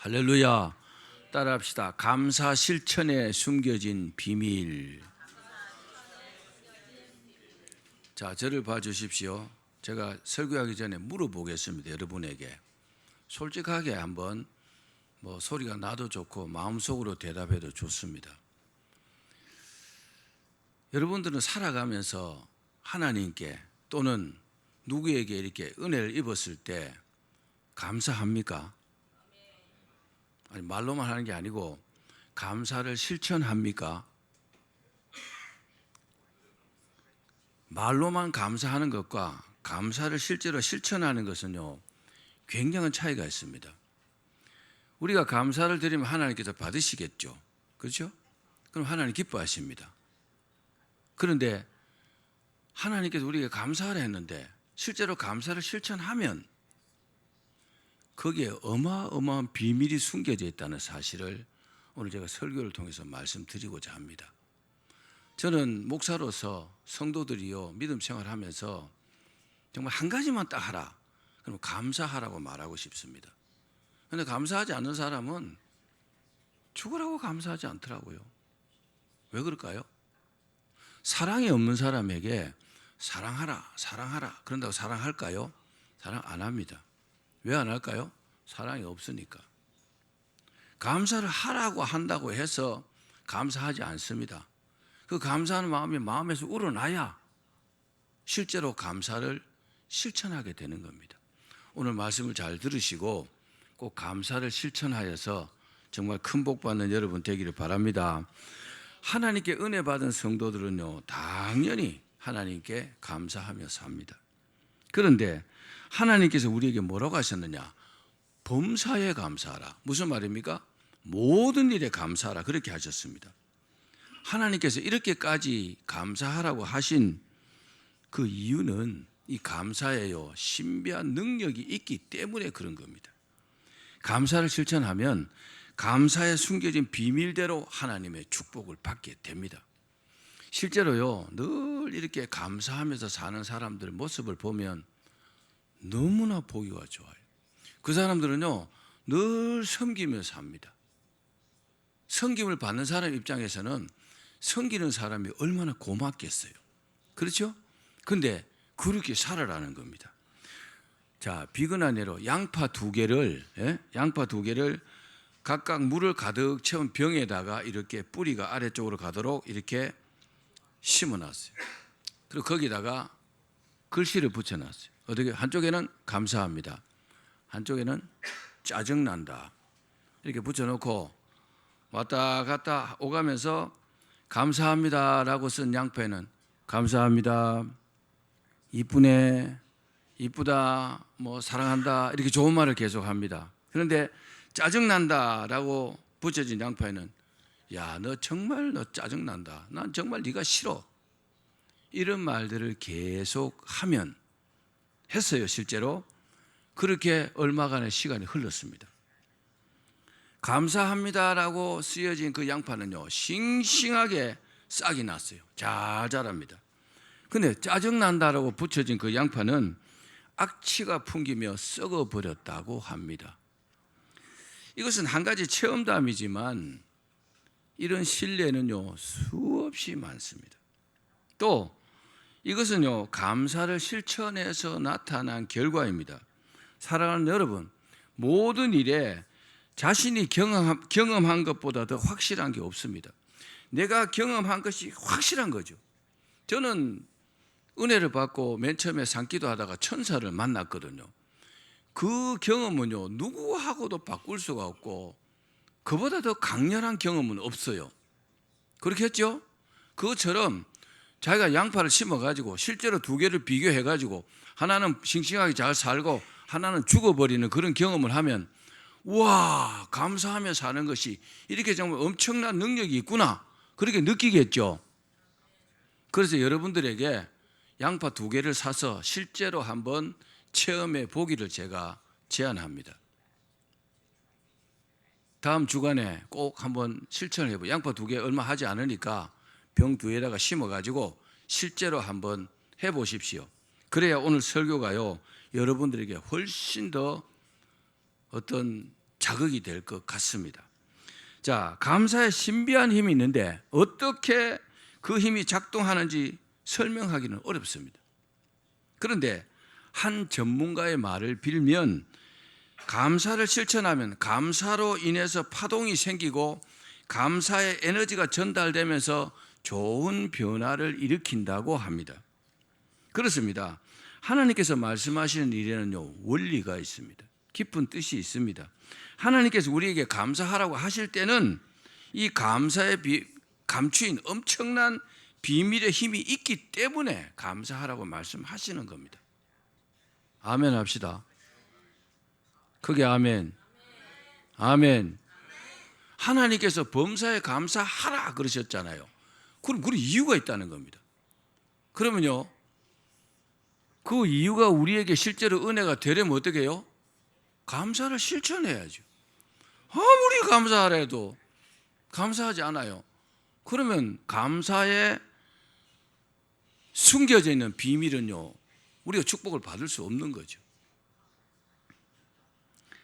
할렐루야. 따라합시다. 감사 실천에 숨겨진 비밀. 자, 저를 봐주십시오. 제가 설교하기 전에 물어보겠습니다. 여러분에게 솔직하게 한번 소리가 나도 좋고 마음속으로 대답해도 좋습니다. 여러분들은 살아가면서 하나님께 또는 누구에게 이렇게 은혜를 입었을 때 감사합니까? 아니, 말로만 하는 게 아니고 감사를 실천합니까? 말로만 감사하는 것과 감사를 실제로 실천하는 것은요, 굉장한 차이가 있습니다. 우리가 감사를 드리면 하나님께서 받으시겠죠. 그렇죠? 그럼 하나님 기뻐하십니다. 그런데 하나님께서 우리에게 감사하라 했는데 실제로 감사를 실천하면 거기에 어마어마한 비밀이 숨겨져 있다는 사실을 오늘 제가 설교를 통해서 말씀드리고자 합니다. 저는 목사로서 성도들이요 믿음 생활하면서 정말 한 가지만 딱 하라, 그럼 감사하라고 말하고 싶습니다. 그런데 감사하지 않는 사람은 죽으라고 감사하지 않더라고요. 왜 그럴까요? 사랑이 없는 사람에게 사랑하라, 사랑하라 그런다고 사랑할까요? 사랑 안 합니다. 왜 안 할까요? 사랑이 없으니까. 감사를 하라고 한다고 해서 감사하지 않습니다. 그 감사하는 마음이 마음에서 우러나야 실제로 감사를 실천하게 되는 겁니다. 오늘 말씀을 잘 들으시고 꼭 감사를 실천하여서 정말 큰 복 받는 여러분 되기를 바랍니다. 하나님께 은혜 받은 성도들은요, 당연히 하나님께 감사하며 삽니다. 그런데 하나님께서 우리에게 뭐라고 하셨느냐? 범사에 감사하라. 무슨 말입니까? 모든 일에 감사하라. 그렇게 하셨습니다. 하나님께서 이렇게까지 감사하라고 하신 그 이유는 이 감사에요, 신비한 능력이 있기 때문에 그런 겁니다. 감사를 실천하면 감사에 숨겨진 비밀대로 하나님의 축복을 받게 됩니다. 실제로요, 늘 이렇게 감사하면서 사는 사람들 모습을 보면 너무나 보기가 좋아요. 그 사람들은요, 늘 섬기면서 삽니다. 섬김을 받는 사람 입장에서는 섬기는 사람이 얼마나 고맙겠어요. 그렇죠? 근데 그렇게 살아라는 겁니다. 자, 비근한 예로 양파 두 개를 각각 물을 가득 채운 병에다가 이렇게 뿌리가 아래쪽으로 가도록 이렇게 심어놨어요. 그리고 거기다가 글씨를 붙여놨어요. 어떻게? 한쪽에는 감사합니다, 한쪽에는 짜증난다 이렇게 붙여놓고 왔다 갔다 오가면서 감사합니다라고 쓴 양파에는 감사합니다, 이쁘네, 이쁘다, 사랑한다 이렇게 좋은 말을 계속합니다. 그런데 짜증난다라고 붙여진 양파에는 야, 너 정말 너 짜증난다, 난 정말 네가 싫어, 이런 말들을 계속 하면 했어요. 실제로 그렇게 얼마간의 시간이 흘렀습니다. 감사합니다라고 쓰여진 그 양파는요, 싱싱하게 싹이 났어요. 잘 자랍니다. 근데 짜증난다라고 붙여진 그 양파는 악취가 풍기며 썩어버렸다고 합니다. 이것은 한 가지 체험담이지만 이런 신뢰는요, 수없이 많습니다. 또 이것은요, 감사를 실천해서 나타난 결과입니다. 사랑하는 여러분, 모든 일에 자신이 경험한 것보다 더 확실한 게 없습니다. 내가 경험한 것이 확실한 거죠. 저는 은혜를 받고 맨 처음에 산기도 하다가 천사를 만났거든요. 그 경험은요, 누구하고도 바꿀 수가 없고 그보다 더 강렬한 경험은 없어요. 그렇게 했죠? 그것처럼 자기가 양파를 심어가지고 실제로 두 개를 비교해가지고 하나는 싱싱하게 잘 살고 하나는 죽어버리는 그런 경험을 하면 우와, 감사하며 사는 것이 이렇게 정말 엄청난 능력이 있구나, 그렇게 느끼겠죠. 그래서 여러분들에게 양파 두 개를 사서 실제로 한번 체험해 보기를 제가 제안합니다. 다음 주간에 꼭 한번 실천을 해보세요. 양파 두 개 얼마 하지 않으니까 병 두 개에다가 심어가지고 실제로 한번 해보십시오. 그래야 오늘 설교가요, 여러분들에게 훨씬 더 어떤 자극이 될 것 같습니다. 자, 감사에 신비한 힘이 있는데 어떻게 그 힘이 작동하는지 설명하기는 어렵습니다. 그런데 한 전문가의 말을 빌면 감사를 실천하면 감사로 인해서 파동이 생기고 감사의 에너지가 전달되면서 좋은 변화를 일으킨다고 합니다. 그렇습니다. 하나님께서 말씀하시는 일에는요, 원리가 있습니다. 깊은 뜻이 있습니다. 하나님께서 우리에게 감사하라고 하실 때는 이 감사에 감추인 엄청난 비밀의 힘이 있기 때문에 감사하라고 말씀하시는 겁니다. 아멘 합시다. 크게 아멘. 아멘. 하나님께서 범사에 감사하라 그러셨잖아요. 그럼 그 이유가 있다는 겁니다. 그러면요, 그 이유가 우리에게 실제로 은혜가 되려면 어떻게 해요? 감사를 실천해야죠. 아무리 감사하라 해도 감사하지 않아요. 그러면 감사에 숨겨져 있는 비밀은요, 우리가 축복을 받을 수 없는 거죠.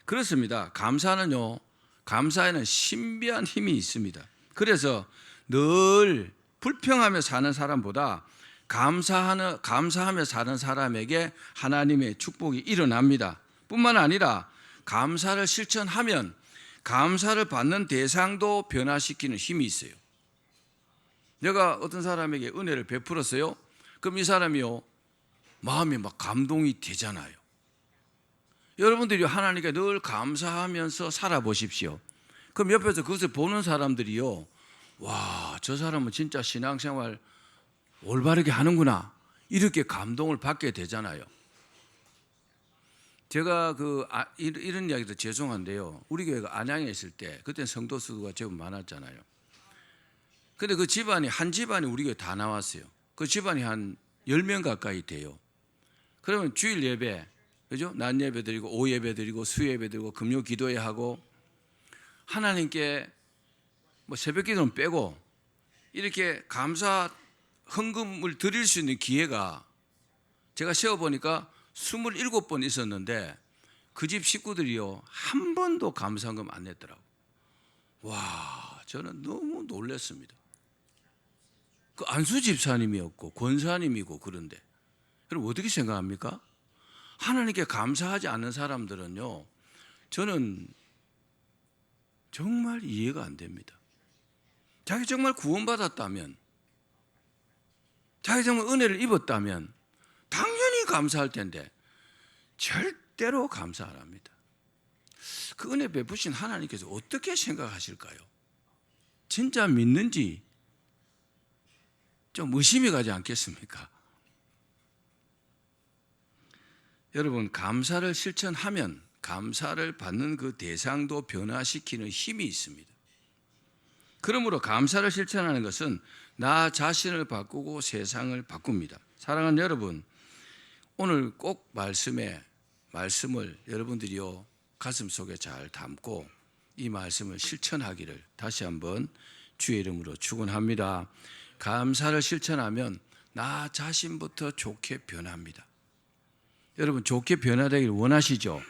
그렇습니다. 감사에는 신비한 힘이 있습니다. 그래서 늘 불평하며 사는 사람보다 감사하며 사는 사람에게 하나님의 축복이 일어납니다. 뿐만 아니라 감사를 실천하면 감사를 받는 대상도 변화시키는 힘이 있어요. 내가 어떤 사람에게 은혜를 베풀었어요. 그럼 이 사람이요, 마음이 막 감동이 되잖아요. 여러분들이 하나님께 늘 감사하면서 살아보십시오. 그럼 옆에서 그것을 보는 사람들이요, 와, 저 사람은 진짜 신앙생활 올바르게 하는구나, 이렇게 감동을 받게 되잖아요. 제가 이런 이야기도 죄송한데요, 우리 교회가 안양에 있을 때 그때 성도 수가 제법 많았잖아요. 근데 그 집안이 한 집안이 우리 교회 다 나왔어요. 그 집안이 한 10명 가까이 돼요. 그러면 주일 예배, 그죠? 낮 예배 드리고 오후 예배 드리고 수 예배 드리고 금요 기도회 하고 하나님께 뭐 새벽 기도는 빼고 이렇게 감사 헌금을 드릴 수 있는 기회가 제가 세어보니까 27번 있었는데 그 집 식구들이요, 한 번도 감사 헌금 안 냈더라고. 와, 저는 너무 놀랐습니다. 그 안수 집사님이었고 권사님이고 그런데 여러분 어떻게 생각합니까? 하나님께 감사하지 않는 사람들은요, 저는 정말 이해가 안 됩니다. 자기 정말 구원받았다면, 자기 정말 은혜를 입었다면 당연히 감사할 텐데 절대로 감사 안 합니다. 그 은혜 베푸신 하나님께서 어떻게 생각하실까요? 진짜 믿는지 좀 의심이 가지 않겠습니까? 여러분, 감사를 실천하면 감사를 받는 그 대상도 변화시키는 힘이 있습니다. 그러므로 감사를 실천하는 것은 나 자신을 바꾸고 세상을 바꿉니다. 사랑하는 여러분, 오늘 꼭 말씀을 여러분들이요, 가슴 속에 잘 담고 이 말씀을 실천하기를 다시 한번 주의 이름으로 축원합니다. 감사를 실천하면 나 자신부터 좋게 변합니다. 여러분, 좋게 변화되기를 원하시죠?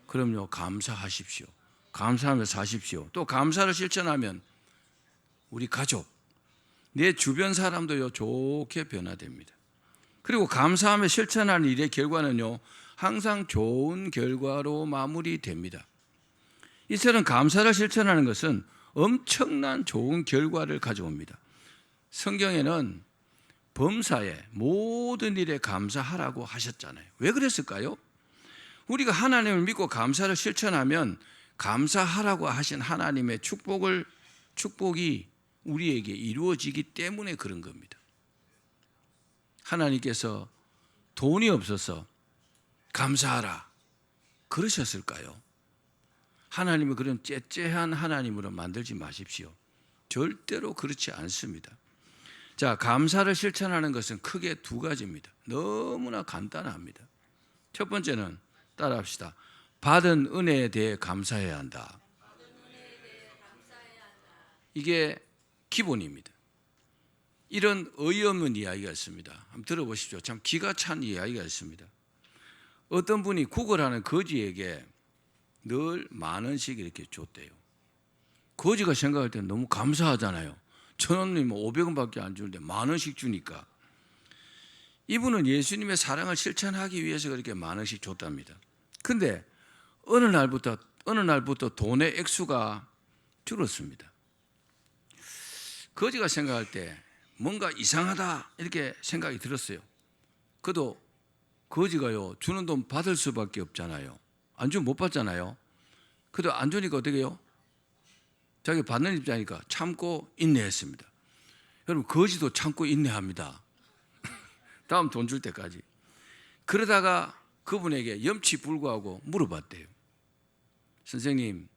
그럼요, 감사하십시오. 감사하며 사십시오. 또 감사를 실천하면 우리 가족, 내 주변 사람도요, 좋게 변화됩니다. 그리고 감사하며 실천하는 일의 결과는요, 항상 좋은 결과로 마무리됩니다. 이처럼 감사를 실천하는 것은 엄청난 좋은 결과를 가져옵니다. 성경에는 범사에 모든 일에 감사하라고 하셨잖아요. 왜 그랬을까요? 우리가 하나님을 믿고 감사를 실천하면 감사하라고 하신 하나님의 축복이 우리에게 이루어지기 때문에 그런 겁니다. 하나님께서 돈이 없어서 감사하라 그러셨을까요? 하나님을 그런 째째한 하나님으로 만들지 마십시오. 절대로 그렇지 않습니다. 자, 감사를 실천하는 것은 크게 두 가지입니다. 너무나 간단합니다. 첫 번째는 따라합시다. 받은 은혜에 대해 감사해야 한다. 이게 기본입니다. 이런 어이없는 이야기가 있습니다. 한번 들어보십시오. 참 기가 찬 이야기가 있습니다. 어떤 분이 구걸하는 거지에게 늘 10,000원씩 이렇게 줬대요. 거지가 생각할 때는 너무 감사하잖아요. 1,000원이면 500원밖에 안 주는데 10,000원씩 주니까. 이분은 예수님의 사랑을 실천하기 위해서 그렇게 10,000원씩 줬답니다. 근데 어느 날부터 돈의 액수가 줄었습니다. 거지가 생각할 때 뭔가 이상하다 이렇게 생각이 들었어요. 그래도 거지가요, 주는 돈 받을 수밖에 없잖아요. 안 주면 못 받잖아요. 그래도 안 주니까 어떻게 해요? 자기 받는 입장이니까 참고 인내했습니다. 여러분, 거지도 참고 인내합니다. 다음 돈 줄 때까지. 그러다가 그분에게 염치불구하고 물어봤대요. 선생님,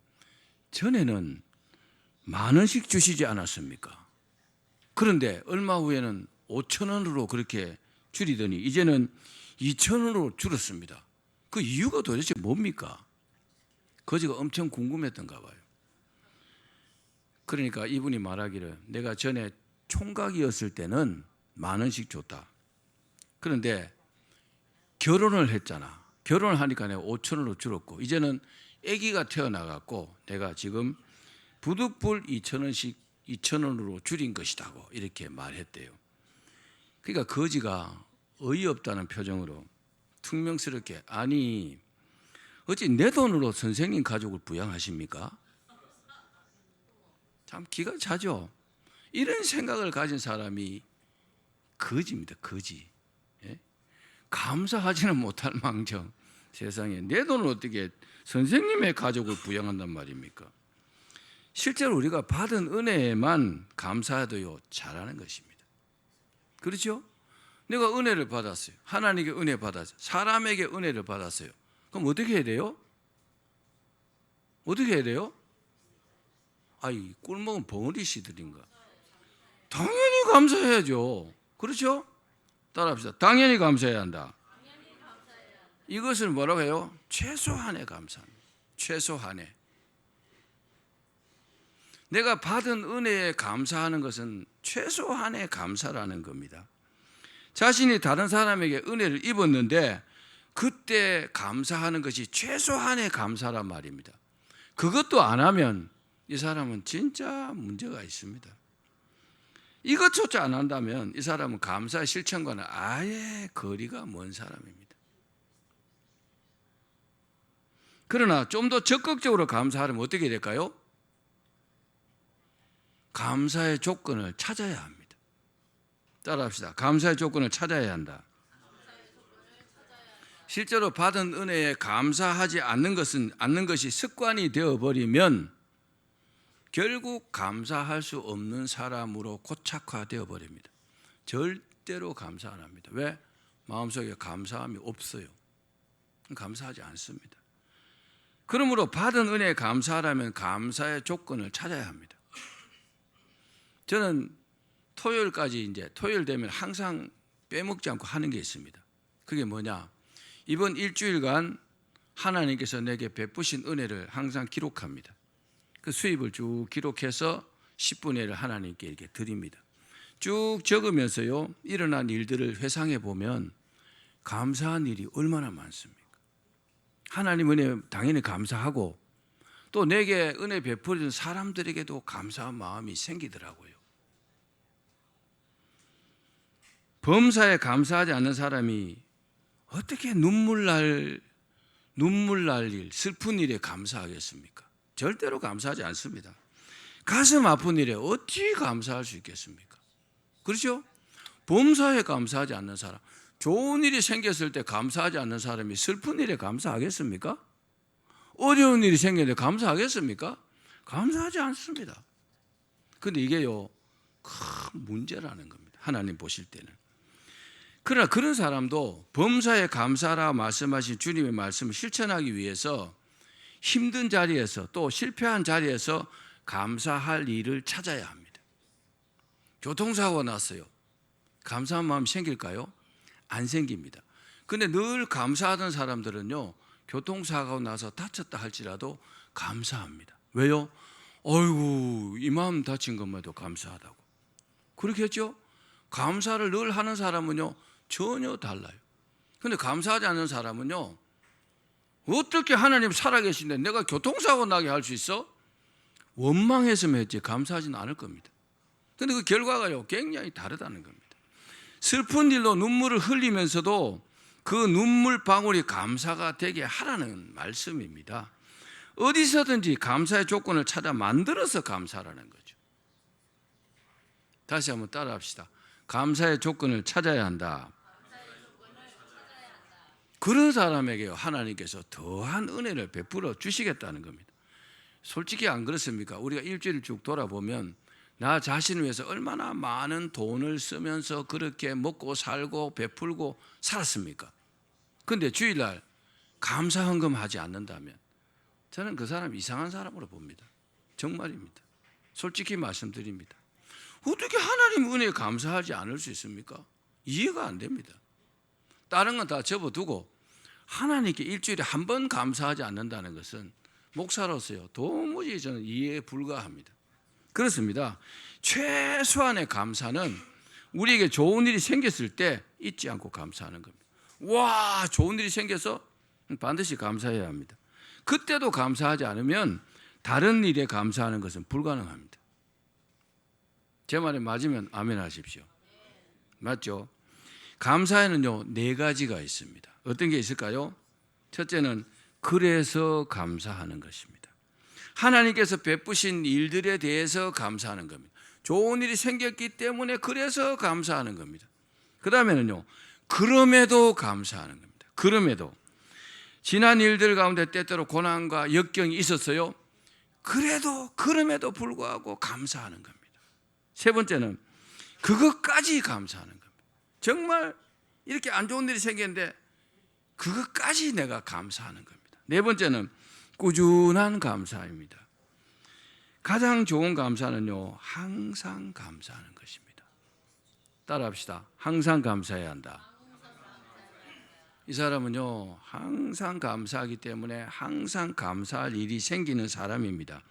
전에는 10,000원씩 주시지 않았습니까? 그런데 얼마 후에는 5,000원으로 그렇게 줄이더니 이제는 2,000원으로 줄었습니다. 그 이유가 도대체 뭡니까? 거지가 엄청 궁금했던가 봐요. 그러니까 이분이 말하기를, 내가 전에 총각이었을 때는 10,000원씩 줬다. 그런데 결혼을 했잖아. 결혼을 하니까 내가 5,000원으로 줄었고, 이제는 아기가 태어나갖고 내가 지금 부득불 2,000원으로 줄인 것이다고 이렇게 말했대요. 그러니까 거지가 어이없다는 표정으로 퉁명스럽게, 아니 어찌 내 돈으로 선생님 가족을 부양하십니까? 참 기가 차죠. 이런 생각을 가진 사람이 거지입니다. 거지. 예? 감사하지는 못할 망정, 세상에 내 돈을 어떻게 선생님의 가족을 부양한단 말입니까? 실제로 우리가 받은 은혜에만 감사해도요 잘하는 것입니다. 그렇죠? 내가 은혜를 받았어요. 하나님께 은혜 받았어요. 사람에게 은혜를 받았어요. 그럼 어떻게 해야 돼요? 어떻게 해야 돼요? 아이, 꿀먹은 벙어리 씨들인가? 당연히 감사해야죠. 그렇죠? 따라합시다. 당연히 감사해야 한다. 이것을 뭐라고 해요? 최소한의 감사합니다. 최소한의. 내가 받은 은혜에 감사하는 것은 최소한의 감사라는 겁니다. 자신이 다른 사람에게 은혜를 입었는데 그때 감사하는 것이 최소한의 감사란 말입니다. 그것도 안 하면 이 사람은 진짜 문제가 있습니다. 이것조차 안 한다면 이 사람은 감사의 실천과는 아예 거리가 먼 사람입니다. 그러나 좀 더 적극적으로 감사하려면 어떻게 될까요? 감사의 조건을 찾아야 합니다. 따라합시다. 감사의 조건을 찾아야 한다. 실제로 받은 은혜에 감사하지 않는 것이 습관이 되어버리면 결국 감사할 수 없는 사람으로 고착화되어 버립니다. 절대로 감사 안 합니다. 왜? 마음속에 감사함이 없어요. 감사하지 않습니다. 그러므로 받은 은혜에 감사하려면 감사의 조건을 찾아야 합니다. 저는 토요일 되면 항상 빼먹지 않고 하는 게 있습니다. 그게 뭐냐? 이번 일주일간 하나님께서 내게 베푸신 은혜를 항상 기록합니다. 그 수입을 쭉 기록해서 10분의 1을 하나님께 이렇게 드립니다. 쭉 적으면서요, 일어난 일들을 회상해 보면 감사한 일이 얼마나 많습니까? 하나님 은혜 당연히 감사하고 또 내게 은혜 베풀어준 사람들에게도 감사한 마음이 생기더라고요. 범사에 감사하지 않는 사람이 어떻게 눈물 날 일, 슬픈 일에 감사하겠습니까? 절대로 감사하지 않습니다. 가슴 아픈 일에 어찌 감사할 수 있겠습니까? 그렇죠? 범사에 감사하지 않는 사람, 좋은 일이 생겼을 때 감사하지 않는 사람이 슬픈 일에 감사하겠습니까? 어려운 일이 생겼는데 감사하겠습니까? 감사하지 않습니다. 그런데 이게요, 큰 문제라는 겁니다. 하나님 보실 때는. 그러나 그런 사람도 범사에 감사라 말씀하신 주님의 말씀을 실천하기 위해서 힘든 자리에서 또 실패한 자리에서 감사할 일을 찾아야 합니다. 교통사고가 났어요. 감사한 마음이 생길까요? 안 생깁니다. 그런데 늘 감사하던 사람들은요, 교통사고가 나서 다쳤다 할지라도 감사합니다. 왜요? 어이구, 이 마음 다친 것만 해도 감사하다고. 그렇게 했죠? 감사를 늘 하는 사람은요, 전혀 달라요. 그런데 감사하지 않는 사람은요, 어떻게 하나님 살아계신데 내가 교통사고 나게 할 수 있어? 원망했으면 했지 감사하지는 않을 겁니다. 그런데 그 결과가요 굉장히 다르다는 겁니다. 슬픈 일로 눈물을 흘리면서도 그 눈물 방울이 감사가 되게 하라는 말씀입니다. 어디서든지 감사의 조건을 찾아 만들어서 감사라는 거죠. 다시 한번 따라합시다. 감사의 조건을 찾아야 한다. 그런 사람에게요 하나님께서 더한 은혜를 베풀어 주시겠다는 겁니다. 솔직히 안 그렇습니까? 우리가 일주일을 쭉 돌아보면 나 자신을 위해서 얼마나 많은 돈을 쓰면서 그렇게 먹고 살고 베풀고 살았습니까? 그런데 주일날 감사 헌금하지 않는다면 저는 그 사람 이상한 사람으로 봅니다. 정말입니다. 솔직히 말씀드립니다. 어떻게 하나님 은혜에 감사하지 않을 수 있습니까? 이해가 안 됩니다. 다른 건 다 접어두고 하나님께 일주일에 한 번 감사하지 않는다는 것은 목사로서요 도무지 저는 이해에 불과합니다. 그렇습니다. 최소한의 감사는 우리에게 좋은 일이 생겼을 때 잊지 않고 감사하는 겁니다. 와, 좋은 일이 생겨서 반드시 감사해야 합니다. 그때도 감사하지 않으면 다른 일에 감사하는 것은 불가능합니다. 제 말에 맞으면 아멘 하십시오. 맞죠? 감사에는요 4가지가 있습니다. 어떤 게 있을까요? 첫째는 그래서 감사하는 것입니다. 하나님께서 베푸신 일들에 대해서 감사하는 겁니다. 좋은 일이 생겼기 때문에 그래서 감사하는 겁니다. 그 다음에는요 그럼에도 감사하는 겁니다. 그럼에도 지난 일들 가운데 때때로 고난과 역경이 있었어요. 그럼에도 불구하고 감사하는 겁니다. 세 번째는 그것까지 감사하는 겁니다. 정말 이렇게 안 좋은 일이 생겼는데 그것까지 내가 감사하는 겁니다. 네 번째는 꾸준한 감사입니다. 가장 좋은 감사는요 항상 감사하는 것입니다. 따라합시다. 항상 감사해야 한다. 이 사람은요 항상 감사하기 때문에 항상 감사할 일이 생기는 사람입니다.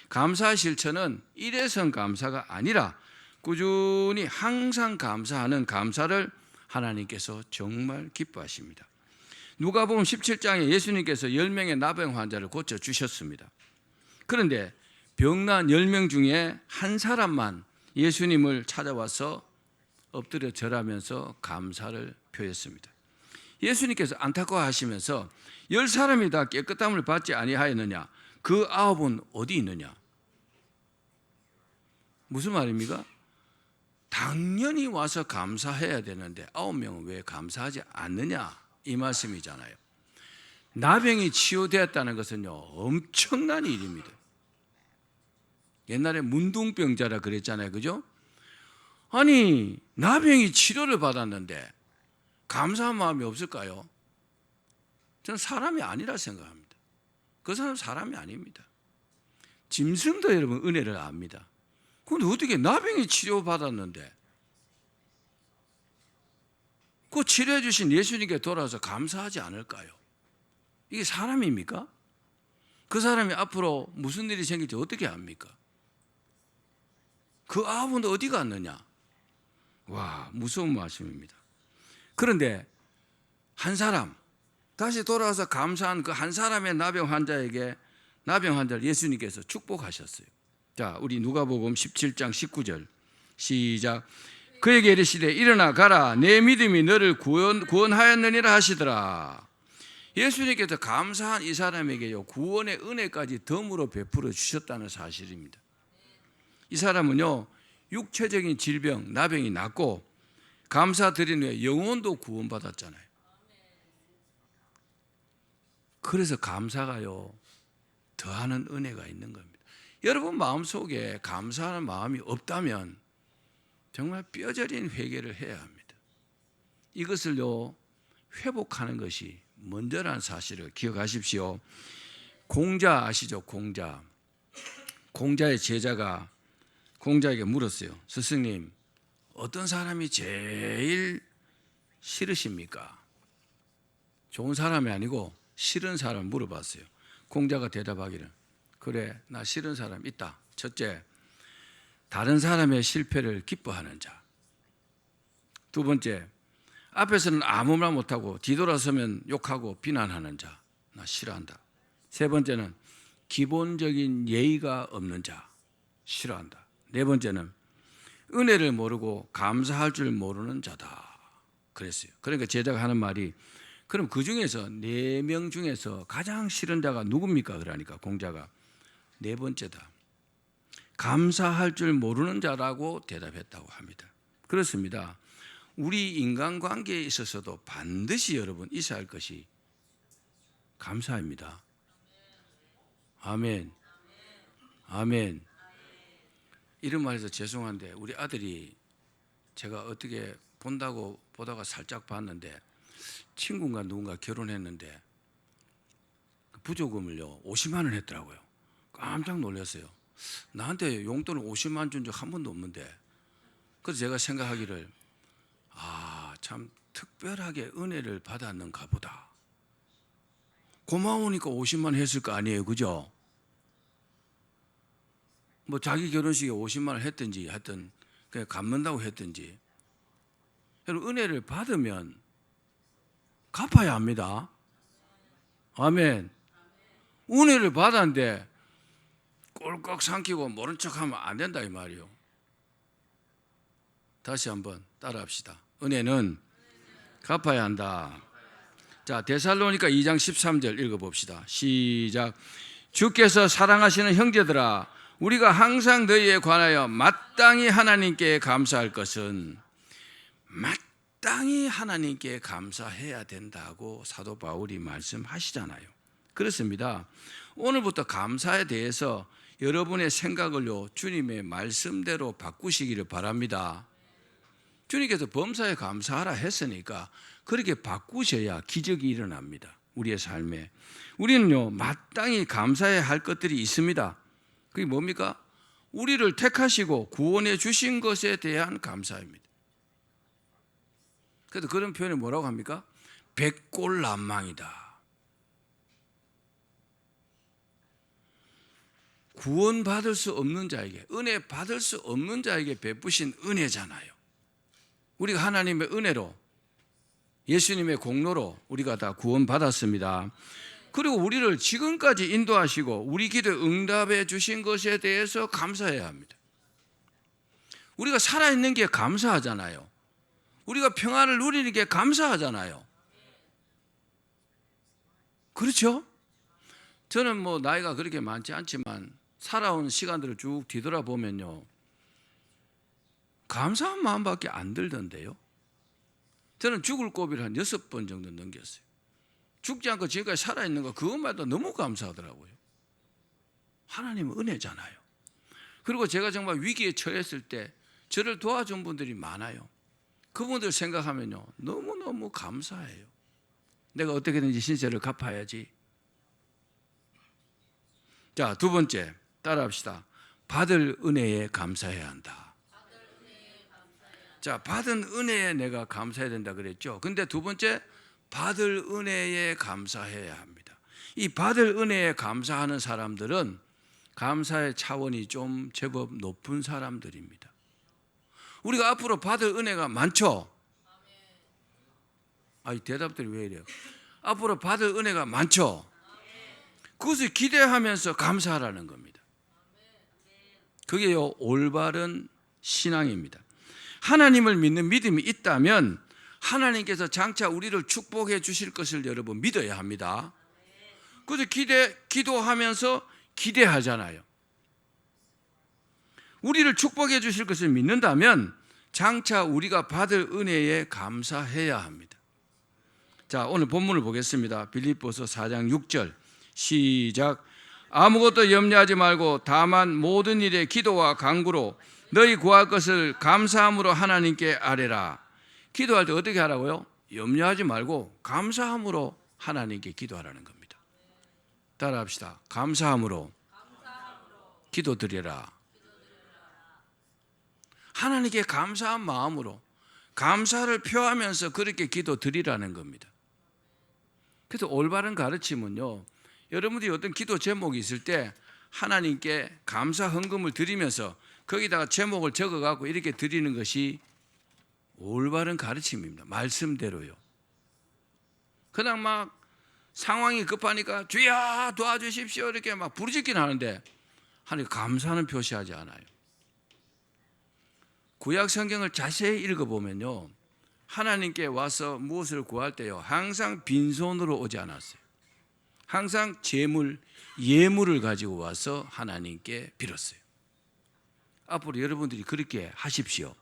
감사 실천은 일회성 감사가 아니라 꾸준히 항상 감사하는 감사를 하나님께서 정말 기뻐하십니다. 누가복음 17장에 예수님께서 10명의 나병 환자를 고쳐주셨습니다. 그런데 병난 10명 중에 한 사람만 예수님을 찾아와서 엎드려 절하면서 감사를 표했습니다. 예수님께서 안타까워하시면서 10사람이 다 깨끗함을 받지 아니하였느냐? 그 9은 어디 있느냐? 무슨 말입니까? 당연히 와서 감사해야 되는데 9명은 왜 감사하지 않느냐? 이 말씀이잖아요. 나병이 치유되었다는 것은요 엄청난 일입니다. 옛날에 문둥병자라 그랬잖아요. 그죠? 아니 나병이 치료를 받았는데 감사한 마음이 없을까요? 저는 사람이 아니라 생각합니다. 그 사람은 사람이 아닙니다. 짐승도 여러분 은혜를 압니다. 그런데 어떻게 나병이 치료받았는데 그 치료해 주신 예수님께 돌아와서 감사하지 않을까요? 이게 사람입니까? 그 사람이 앞으로 무슨 일이 생길지 어떻게 압니까? 그 9은 어디 갔느냐? 와, 무서운 말씀입니다. 그런데 한 사람 다시 돌아와서 감사한 그 한 사람의 나병 환자에게 나병 환자를 예수님께서 축복하셨어요. 자, 우리 누가복음 17장 19절 시작. 그에게 이르시되 일어나 가라 내 믿음이 너를 구원하였느니라 하시더라. 예수님께서 감사한 이 사람에게요 구원의 은혜까지 덤으로 베풀어 주셨다는 사실입니다. 이 사람은요 육체적인 질병 나병이 낫고 감사드린 후에 영혼도 구원받았잖아요. 그래서 감사가요 더하는 은혜가 있는 겁니다. 여러분 마음속에 감사하는 마음이 없다면 정말 뼈저린 회개를 해야 합니다. 이것을요 회복하는 것이 먼저라는 사실을 기억하십시오. 공자 아시죠? 공자의 제자가 공자에게 물었어요. 스승님, 어떤 사람이 제일 싫으십니까? 좋은 사람이 아니고 싫은 사람 물어봤어요. 공자가 대답하기를 그래 나 싫은 사람 있다. 첫째, 다른 사람의 실패를 기뻐하는 자. 두 번째, 앞에서는 아무 말 못하고 뒤돌아서면 욕하고 비난하는 자. 나 싫어한다. 세 번째는 기본적인 예의가 없는 자, 싫어한다. 네 번째는 은혜를 모르고 감사할 줄 모르는 자다. 그랬어요. 그러니까 제자가 하는 말이, 그럼 그 중에서 4명 중에서 가장 싫은 자가 누굽니까? 그러니까 공자가 네 번째다. 감사할 줄 모르는 자라고 대답했다고 합니다. 그렇습니다. 우리 인간관계에 있어서도 반드시 여러분 있어야 할 것이 감사입니다. 아멘. 아멘. 이런 말해서 죄송한데 우리 아들이 제가 어떻게 보다가 살짝 봤는데 친구가 누군가 결혼했는데 부조금을요 50만 원 했더라고요. 깜짝 놀랐어요. 나한테 용돈을 50만 원 준 적 한 번도 없는데. 그래서 제가 생각하기를 참 특별하게 은혜를 받았는가 보다. 고마우니까 50만 원 했을 거 아니에요, 그죠? 뭐 자기 결혼식에 50만 원 했든지 하여튼 그냥 갚는다고 했든지. 여러분 은혜를 받으면 갚아야 합니다. 아멘. 은혜를 받았는데 꼴깍 삼키고 모른 척하면 안 된다 이 말이요. 다시 한번 따라합시다. 은혜는 갚아야 한다. 자, 데살로니가 2장 13절 읽어봅시다. 시작. 주께서 사랑하시는 형제들아, 우리가 항상 너희에 관하여 마땅히 하나님께 감사할 것은, 마땅히 하나님께 감사해야 된다고 사도 바울이 말씀하시잖아요. 그렇습니다. 오늘부터 감사에 대해서 여러분의 생각을요 주님의 말씀대로 바꾸시기를 바랍니다. 주님께서 범사에 감사하라 했으니까 그렇게 바꾸셔야 기적이 일어납니다. 우리의 삶에. 우리는요 마땅히 감사해야 할 것들이 있습니다. 그게 뭡니까? 우리를 택하시고 구원해 주신 것에 대한 감사입니다. 그래서 그런 표현이 뭐라고 합니까? 백골난망이다. 구원받을 수 없는 자에게, 은혜 받을 수 없는 자에게 베푸신 은혜잖아요. 우리가 하나님의 은혜로, 예수님의 공로로 우리가 다 구원받았습니다. 그리고 우리를 지금까지 인도하시고 우리 기도에 응답해 주신 것에 대해서 감사해야 합니다. 우리가 살아있는 게 감사하잖아요. 우리가 평안을 누리는 게 감사하잖아요. 그렇죠? 저는 뭐 나이가 그렇게 많지 않지만 살아온 시간들을 쭉 뒤돌아보면요 감사한 마음밖에 안 들던데요. 저는 죽을 고비를 한 6번 정도 넘겼어요. 죽지 않고 지금까지 살아있는 거 그것마다 너무 감사하더라고요. 하나님은 은혜잖아요. 그리고 제가 정말 위기에 처했을 때 저를 도와준 분들이 많아요. 그분들 생각하면요 너무너무 감사해요. 내가 어떻게든지 신세를 갚아야지. 자, 두 번째 따라합시다. 받을 은혜에 감사해야 한다. 자, 받은 은혜에 내가 감사해야 된다 그랬죠. 근데 두 번째 받을 은혜에 감사해야 합니다. 이 받을 은혜에 감사하는 사람들은 감사의 차원이 좀 제법 높은 사람들입니다. 우리가 앞으로 받을 은혜가 많죠. 이 대답들이 왜 이래요? 앞으로 받을 은혜가 많죠. 그것을 기대하면서 감사하라는 겁니다. 그게요 올바른 신앙입니다. 하나님을 믿는 믿음이 있다면 하나님께서 장차 우리를 축복해 주실 것을 여러분 믿어야 합니다. 그래서 기도하면서 기대하잖아요. 우리를 축복해 주실 것을 믿는다면 장차 우리가 받을 은혜에 감사해야 합니다. 자, 오늘 본문을 보겠습니다. 빌립보서 4장 6절 시작. 아무것도 염려하지 말고 다만 모든 일에 기도와 간구로 너희 구할 것을 감사함으로 하나님께 아뢰라. 기도할 때 어떻게 하라고요? 염려하지 말고 감사함으로 하나님께 기도하라는 겁니다. 따라합시다. 감사함으로 기도드려라. 하나님께 감사한 마음으로 감사를 표하면서 그렇게 기도드리라는 겁니다. 그래서 올바른 가르침은요 여러분들이 어떤 기도 제목이 있을 때 하나님께 감사 헌금을 드리면서 거기다가 제목을 적어갖고 이렇게 드리는 것이 올바른 가르침입니다. 말씀대로요. 그냥 막 상황이 급하니까 주야 도와주십시오 이렇게 막 부르짖긴 하는데 하나님 감사는 표시하지 않아요. 구약 성경을 자세히 읽어보면요, 하나님께 와서 무엇을 구할 때요 항상 빈손으로 오지 않았어요. 항상 재물, 예물을 가지고 와서 하나님께 빌었어요. 앞으로 여러분들이 그렇게 하십시오.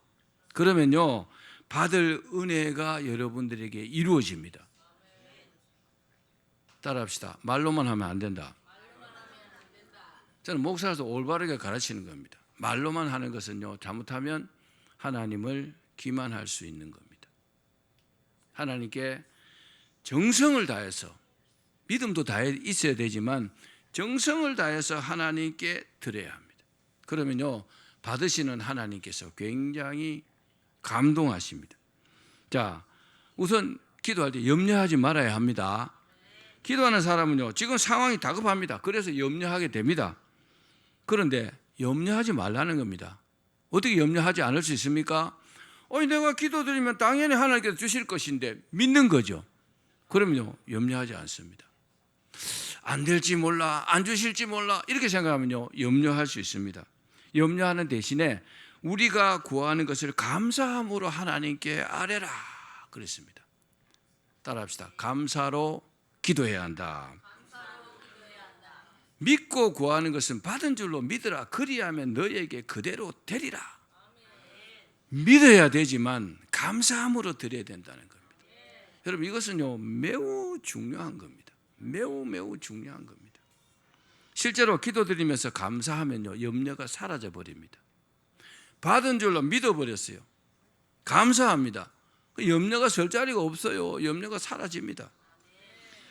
그러면요 받을 은혜가 여러분들에게 이루어집니다. 따라합시다. 말로만 하면 안 된다. 저는 목사로서 올바르게 가르치는 겁니다. 말로만 하는 것은요 잘못하면 하나님을 기만할 수 있는 겁니다. 하나님께 정성을 다해서, 믿음도 다 있어야 되지만 정성을 다해서 하나님께 드려야 합니다. 그러면요 받으시는 하나님께서 굉장히 감동하십니다. 자, 우선 기도할 때 염려하지 말아야 합니다. 기도하는 사람은요 지금 상황이 다급합니다. 그래서 염려하게 됩니다. 그런데 염려하지 말라는 겁니다. 어떻게 염려하지 않을 수 있습니까? 내가 기도드리면 당연히 하나님께서 주실 것인데 믿는 거죠. 그러면요 염려하지 않습니다. 안 될지 몰라, 안 주실지 몰라 이렇게 생각하면요 염려할 수 있습니다. 염려하는 대신에 우리가 구하는 것을 감사함으로 하나님께 아뢰라 그랬습니다. 따라합시다. 감사로 기도해야 한다. 믿고 구하는 것은 받은 줄로 믿으라. 그리하면 너에게 그대로 되리라. 믿어야 되지만 감사함으로 드려야 된다는 겁니다. 여러분 이것은요 매우 중요한 겁니다. 매우 중요한 겁니다. 실제로 기도드리면서 감사하면요 염려가 사라져 버립니다. 받은 줄로 믿어버렸어요. 감사합니다. 염려가 설 자리가 없어요. 염려가 사라집니다.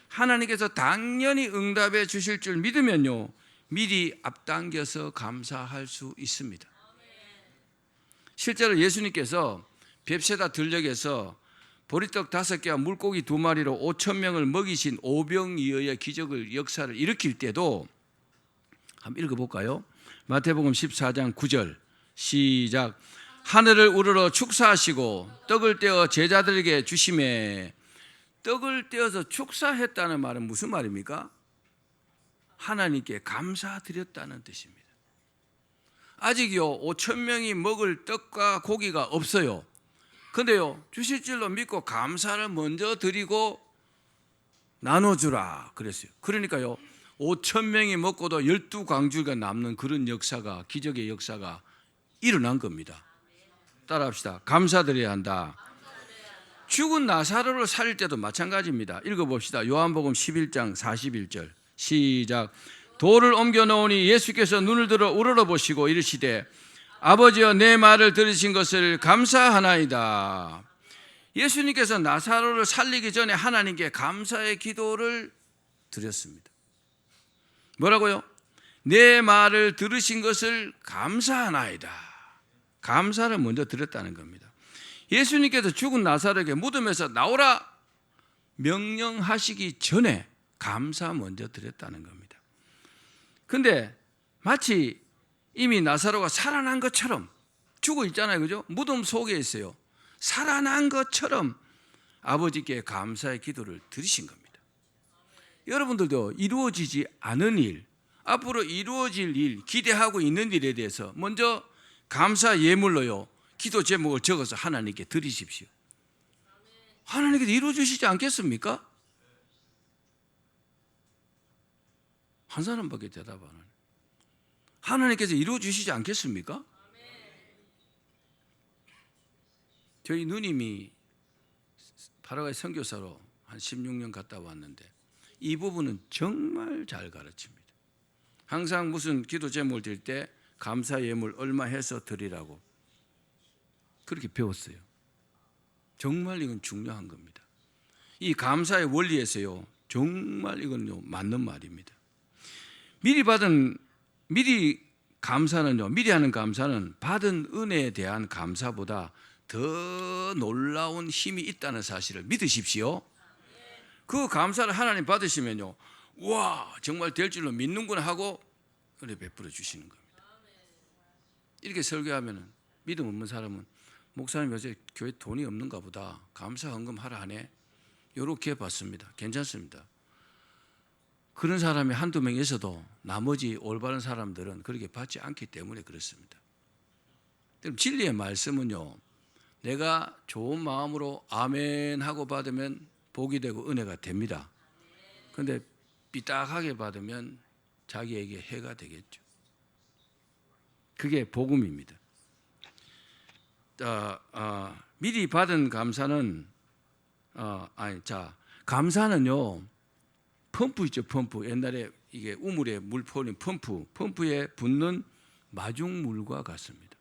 하나님께서 당연히 응답해 주실 줄 믿으면요 미리 앞당겨서 감사할 수 있습니다. 실제로 예수님께서 벳세다 들녘에서 보리떡 5개와 물고기 2마리로 5,000명을 먹이신 오병이어의 기적을, 역사를 일으킬 때도 한번 읽어볼까요? 마태복음 14장 9절 시작. 하늘을 우러러 축사하시고 떡을 떼어 제자들에게 주시매. 떡을 떼어서 축사했다는 말은 무슨 말입니까? 하나님께 감사드렸다는 뜻입니다. 아직요 5,000명이 먹을 떡과 고기가 없어요. 근데요 주실 줄로 믿고 감사를 먼저 드리고 나눠주라 그랬어요. 그러니까요 5,000명이 먹고도 12광주가 남는 그런 역사가, 기적의 역사가 일어난 겁니다. 따라합시다. 감사드려야 한다. 죽은 나사로를 살릴 때도 마찬가지입니다. 읽어봅시다. 요한복음 11장 41절 시작. 돌을 옮겨 놓으니 예수께서 눈을 들어 우러러보시고 이르시되 아버지여 내 말을 들으신 것을 감사하나이다. 예수님께서 나사로를 살리기 전에 하나님께 감사의 기도를 드렸습니다. 뭐라고요? 내 말을 들으신 것을 감사하나이다. 감사를 먼저 드렸다는 겁니다. 예수님께서 죽은 나사로에게 무덤에서 나오라 명령하시기 전에 감사 먼저 드렸다는 겁니다. 근데 마치 이미 나사로가 살아난 것처럼 죽어 있잖아요. 그죠? 무덤 속에 있어요. 살아난 것처럼 아버지께 감사의 기도를 드리신 겁니다. 여러분들도 이루어지지 않은 일, 앞으로 이루어질 일, 기대하고 있는 일에 대해서 먼저 감사 예물로요 기도 제목을 적어서 하나님께 드리십시오. 하나님께서 이루어주시지 않겠습니까? 한 사람밖에 대답 안 하네. 하나님께서 이루어주시지 않겠습니까? 저희 누님이 파라과이 선교사로 한 16년 갔다 왔는데 이 부분은 정말 잘 가르칩니다. 항상 무슨 기도 제목을 드릴 때 감사 예물 얼마 해서 드리라고 그렇게 배웠어요. 정말 이건 중요한 겁니다. 이 감사의 원리에서요 정말 이건 맞는 말입니다. 미리 감사는요, 미리 하는 감사는 받은 은혜에 대한 감사보다 더 놀라운 힘이 있다는 사실을 믿으십시오. 그 감사를 하나님 받으시면요, 와 정말 될 줄로 믿는구나 하고 은혜 베풀어 주시는 겁니다. 이렇게 설교하면 믿음 없는 사람은 목사님 요새 교회 돈이 없는가 보다 감사 헌금 하라 하네 이렇게 봤습니다. 괜찮습니다. 그런 사람이 한두 명 있어도 나머지 올바른 사람들은 그렇게 받지 않기 때문에 그렇습니다. 그럼 진리의 말씀은요, 내가 좋은 마음으로 아멘 하고 받으면 복이 되고 은혜가 됩니다. 그런데 삐딱하게 받으면 자기에게 해가 되겠죠. 그게 복음입니다. 미리 받은 감사는 감사는요, 펌프 있죠, 펌프. 옛날에 이게 우물에 물 퍼올린 펌프에 붓는 마중물과 같습니다.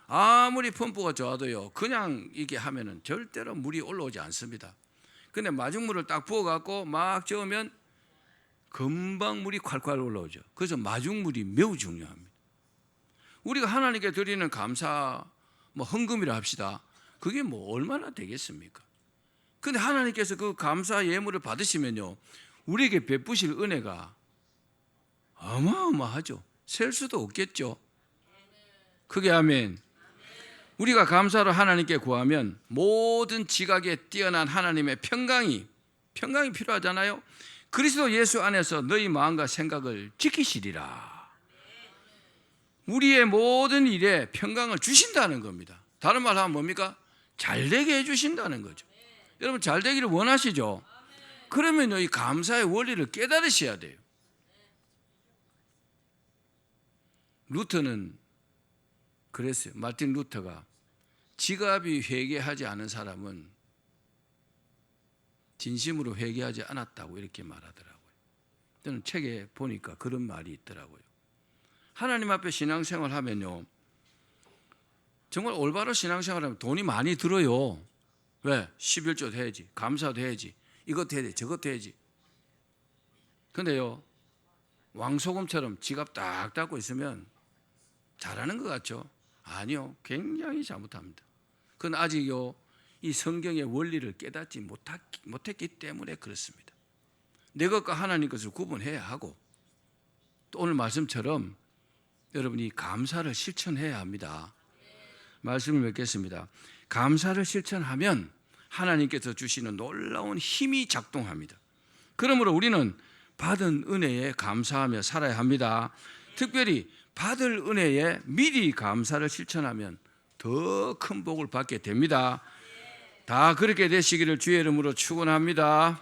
아무리 펌프가 좋아도요, 그냥 이게 하면은 절대로 물이 올라오지 않습니다. 근데 마중물을 딱 부어갖고 막 저으면 금방 물이 콸콸 올라오죠. 그래서 마중물이 매우 중요합니다. 우리가 하나님께 드리는 감사, 헌금이라 합시다. 그게 얼마나 되겠습니까? 근데 하나님께서 그 감사 예물을 받으시면요, 우리에게 베푸실 은혜가 어마어마하죠. 셀 수도 없겠죠. 그게 아멘. 우리가 감사로 하나님께 구하면 모든 지각에 뛰어난 하나님의 평강이 필요하잖아요. 그리스도 예수 안에서 너희 마음과 생각을 지키시리라. 우리의 모든 일에 평강을 주신다는 겁니다. 다른 말 하면 뭡니까? 잘되게 해주신다는 거죠. 여러분 잘 되기를 원하시죠? 그러면요, 이 감사의 원리를 깨달으셔야 돼요. 루터는 그랬어요. 마틴 루터가 지갑이 회개하지 않은 사람은 진심으로 회개하지 않았다고 이렇게 말하더라고요. 저는 책에 보니까 그런 말이 있더라고요. 하나님 앞에 신앙생활 하면요, 정말 올바로 신앙생활하면 돈이 많이 들어요. 왜? 11조도 해야지, 감사도 해야지, 이것도 해야지, 저것도 해야지. 근데요, 왕소금처럼 지갑 딱 닫고 있으면 잘하는 것 같죠? 아니요, 굉장히 잘못합니다. 그건 아직요, 이 성경의 원리를 깨닫지 못했기 때문에 그렇습니다. 내 것과 하나님 것을 구분해야 하고, 또 오늘 말씀처럼 여러분이 감사를 실천해야 합니다. 말씀을 맺겠습니다. 감사를 실천하면 하나님께서 주시는 놀라운 힘이 작동합니다. 그러므로 우리는 받은 은혜에 감사하며 살아야 합니다. 특별히 받을 은혜에 미리 감사를 실천하면 더 큰 복을 받게 됩니다. 다 그렇게 되시기를 주의 이름으로 축원합니다.